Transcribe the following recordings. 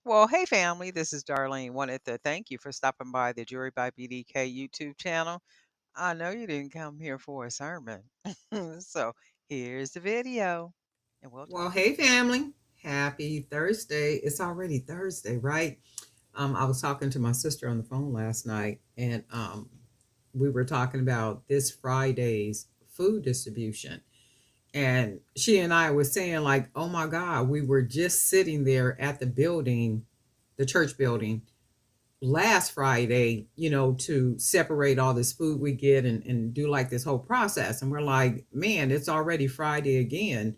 Well, hey family, this is Darlene. Wanted to thank you for stopping by the Jury by BDK YouTube channel. I know you didn't come here for a sermon. So here's the video, and we'll Well, talk. hey family. Happy Thursday. It's already Thursday, right? I was talking to my sister on the phone last night and we were talking about this Friday's food distribution. And she and I were saying like, "Oh my God, we were just sitting there at the building, the church building last Friday, to separate all this food we get and do like this whole process." And we're like, man, it's already Friday again.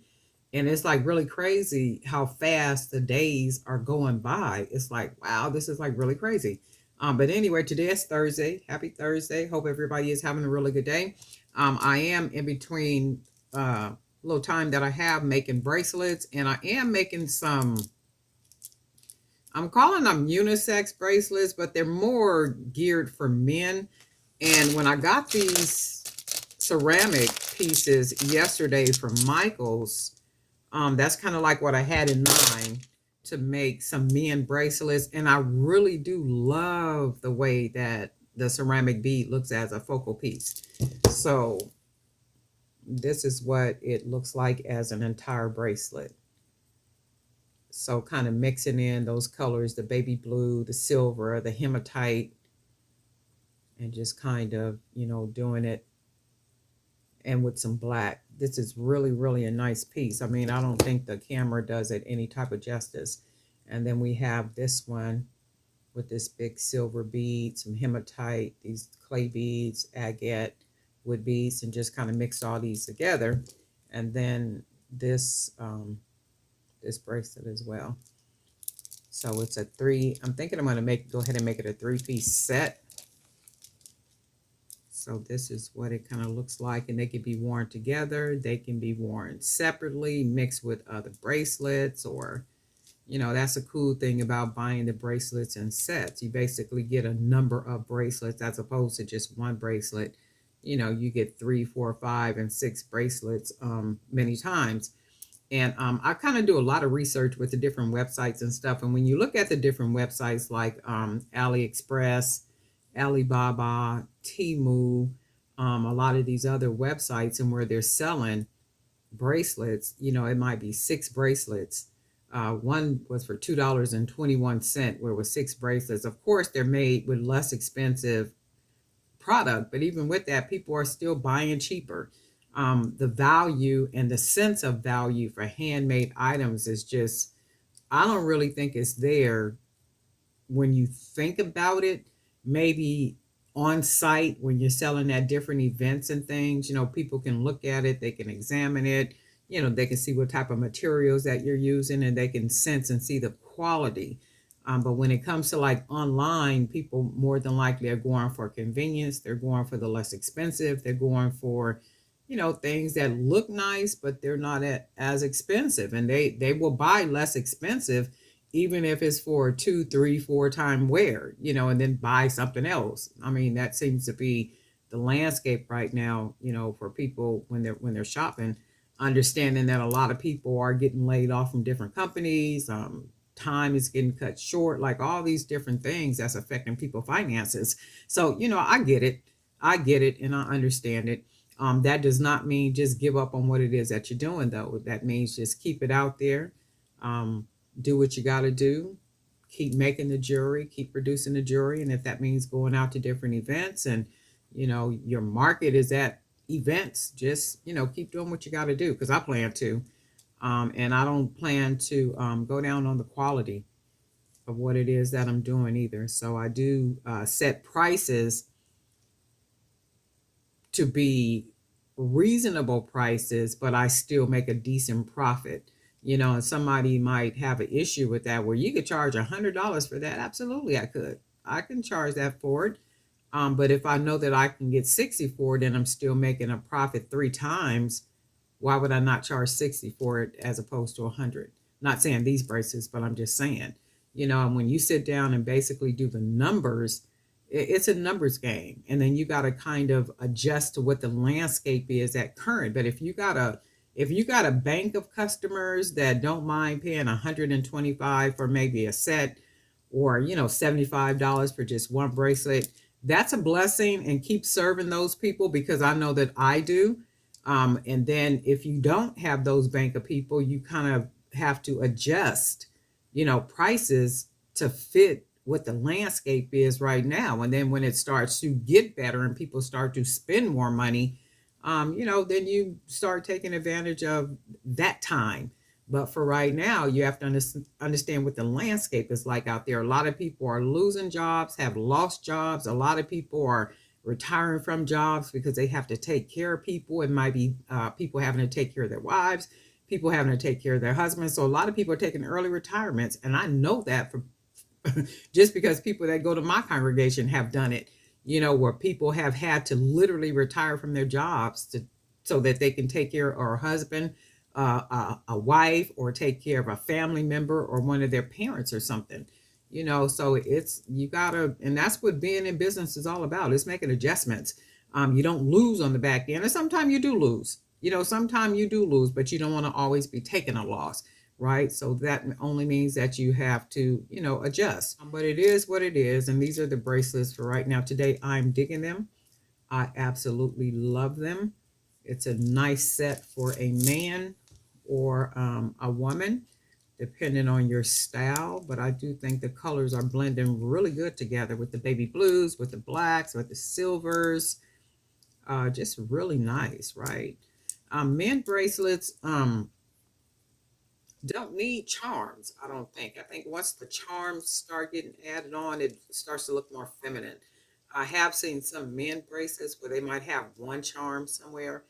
And it's like really crazy how fast the days are going by. It's like, wow, this is like really crazy. But anyway, today is Thursday. Happy Thursday. Hope everybody is having a really good day. I am in between little time that I have making bracelets, and I am making some, I'm calling them unisex bracelets, but they're more geared for men. And when I got these ceramic pieces yesterday from Michael's, that's kind of like what I had in mind to make some men bracelets. And I really do love the way that the ceramic bead looks as a focal piece. So this is what it looks like as an entire bracelet. So kind of mixing in those colors, the baby blue, the silver, the hematite, and just kind of, doing it, and with some black. This is really, really a nice piece. I mean, I don't think the camera does it any type of justice. And then we have this one with this big silver bead, some hematite, these clay beads, agate, wood beads, and just kind of mixed all these together. And then this bracelet as well. So it's a three. I'm thinking I'm going to go ahead and make it a 3-piece set. So this is what it kind of looks like, and they can be worn together. They can be worn separately, mixed with other bracelets, or, that's a cool thing about buying the bracelets in sets. You basically get a number of bracelets as opposed to just one bracelet. You get 3, 4, 5, and 6 bracelets many times. And I kind of do a lot of research with the different websites and stuff. And when you look at the different websites like AliExpress, Alibaba, Temu, a lot of these other websites, and where they're selling bracelets, it might be 6 bracelets. One was for $2.21, where it was 6 bracelets. Of course, they're made with less expensive product, but even with that, people are still buying cheaper. The value and the sense of value for handmade items is just, I don't really think it's there when you think about it. Maybe on site when you're selling at different events and things, people can look at it, they can examine it, they can see what type of materials that you're using, and they can sense and see the quality. But when it comes to like online, people more than likely are going for convenience. They're going for the less expensive. They're going for, things that look nice, but they're not as expensive. And they will buy less expensive, even if it's for 2, 3, 4 time wear, and then buy something else. I mean, that seems to be the landscape right now, for people when they're shopping, understanding that a lot of people are getting laid off from different companies. Time is getting cut short, like all these different things that's affecting people finances. So, I get it, and I understand it. That does not mean just give up on what it is that you're doing, though. That means just keep it out there. Do what you got to do. Keep making the jewelry, keep producing the jewelry. And if that means going out to different events, and, your market is at events, just, keep doing what you got to do, because I plan to. And I don't plan to go down on the quality of what it is that I'm doing either. So I do set prices to be reasonable prices, but I still make a decent profit. And somebody might have an issue with that, where you could charge $100 for that. Absolutely, I could. I can charge that for it. But if I know that I can get 60 for it and I'm still making a profit 3 times, why would I not charge 60 for it as opposed to 100? Not saying these bracelets, but I'm just saying, and when you sit down and basically do the numbers, it's a numbers game. And then you got to kind of adjust to what the landscape is at current. But If you got a bank of customers that don't mind paying 125 for maybe a set, or $75 for just one bracelet, that's a blessing, and keep serving those people, because I know that I do. And then if you don't have those bank of people, you kind of have to adjust, prices to fit what the landscape is right now. And then when it starts to get better and people start to spend more money, then you start taking advantage of that time. But for right now, you have to understand what the landscape is like out there. A lot of people are losing jobs, have lost jobs. A lot of people are retiring from jobs because they have to take care of people. It might be people having to take care of their wives, people having to take care of their husbands. So a lot of people are taking early retirements. And I know that for just because people that go to my congregation have done it, where people have had to literally retire from their jobs to so that they can take care of a husband, a wife, or take care of a family member or one of their parents or something. So it's you gotta, and that's what being in business is all about. It's making adjustments. You don't lose on the back end, and sometimes you do lose. Sometimes you do lose, but you don't want to always be taking a loss, right? So that only means that you have to, adjust. But it is what it is. And these are the bracelets for right now. Today, I'm digging them. I absolutely love them. It's a nice set for a man or a woman, depending on your style. But I do think the colors are blending really good together with the baby blues, with the blacks, with the silvers. Just really nice, right? Men bracelets, don't need charms, I don't think. I think once the charms start getting added on, it starts to look more feminine. I have seen some men bracelets where they might have one charm somewhere,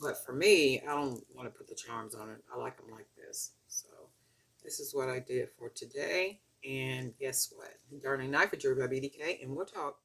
but for me, I don't want to put the charms on it. I like them like this. So this is what I did for today. And guess what? Darling Knife at Jewelry by BDK, and we'll talk.